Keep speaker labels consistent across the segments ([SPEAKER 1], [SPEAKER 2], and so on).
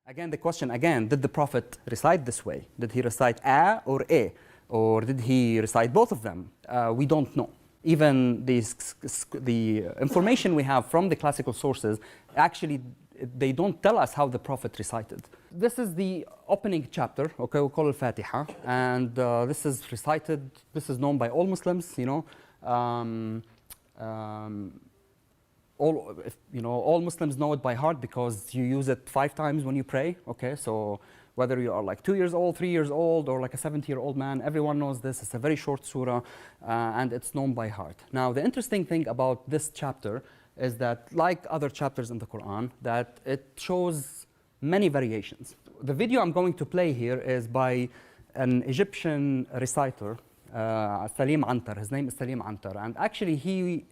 [SPEAKER 1] Again, the question again, did the Prophet recite this way? Did he recite a or a? Or did he recite both of them? We don't know. Even the information we have from the classical sources, actually, they don't tell us how the Prophet recited. This is the opening chapter, okay, we call it Fatiha, and this is recited, this is known by all Muslims, you know. All Muslims know it by heart because you use it 5 times when you pray, okay? So whether you are like 2 years old, 3 years old, or like a 70-year-old man, everyone knows this. It's a very short surah, and it's known by heart. Now, the interesting thing about this chapter is that, like other chapters in the Quran, that it shows many variations. The video I'm going to play here is by an Egyptian reciter, Salim Antar. His name is Salim Antar, and actually he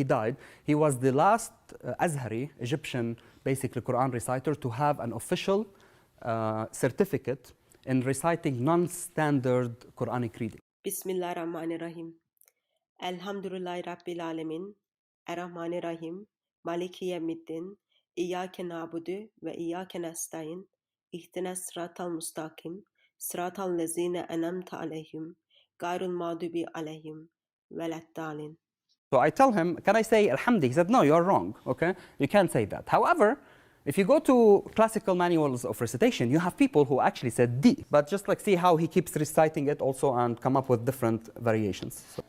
[SPEAKER 1] died. He was the last Azhari Egyptian, basically Quran reciter, to have an official certificate in reciting non-standard Quranic reading.
[SPEAKER 2] Bismillahirrahmanirrahim. Elhamdülillahi Rabbil Alemin. Errahmanirrahim. Maliki yevmiddin. İyyâke na'budu ve iyyâke nestaîn. İhdines sıratal mustakim. Sıratal lezîne en'amte aleyhim. Gayrul mağdubi aleyhim veleddâlin.
[SPEAKER 1] So I tell him, can I say Alhamdi? He said, no, you're wrong, okay? You can't say that. However, if you go to classical manuals of recitation, you have people who actually said D. But just like see how he keeps reciting it also and come up with different variations. So.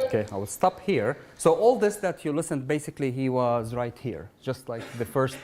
[SPEAKER 1] Okay, I will stop here. So all this that you listened, basically he was right here, just like the first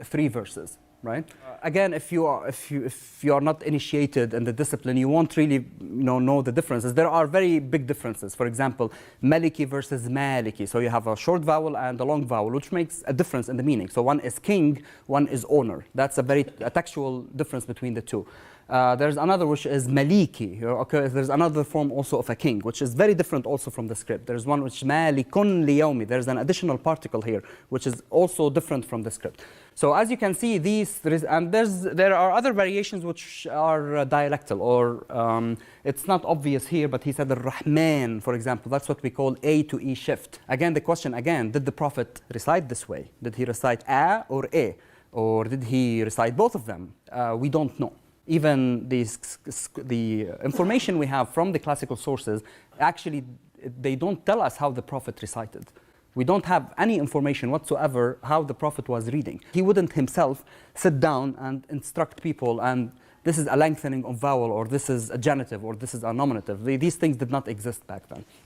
[SPEAKER 1] 3 verses, right? Again, if you are not initiated in the discipline, you won't really know the differences. There are very big differences. For example, Maliki versus Maliki. So you have a short vowel and a long vowel, which makes a difference in the meaning. So one is king, one is owner. That's a textual difference between the two. There's another which is Maliki. Okay, there's another form also of a king, which is very different also from the script. There's one which Malikun liyawmi. There's an additional particle here, which is also different from the script. So as you can see, there are other variations which are dialectal, or it's not obvious here, but he said Ar-Rahman, for example. That's what we call A to E shift. Again, the question again, did the Prophet recite this way? Did he recite a or a? Or did he recite both of them? We don't know. Even the information we have from the classical sources, actually, they don't tell us how the Prophet recited. We don't have any information whatsoever how the Prophet was reading. He wouldn't himself sit down and instruct people, and this is a lengthening of vowel, or this is a genitive, or this is a nominative. These things did not exist back then.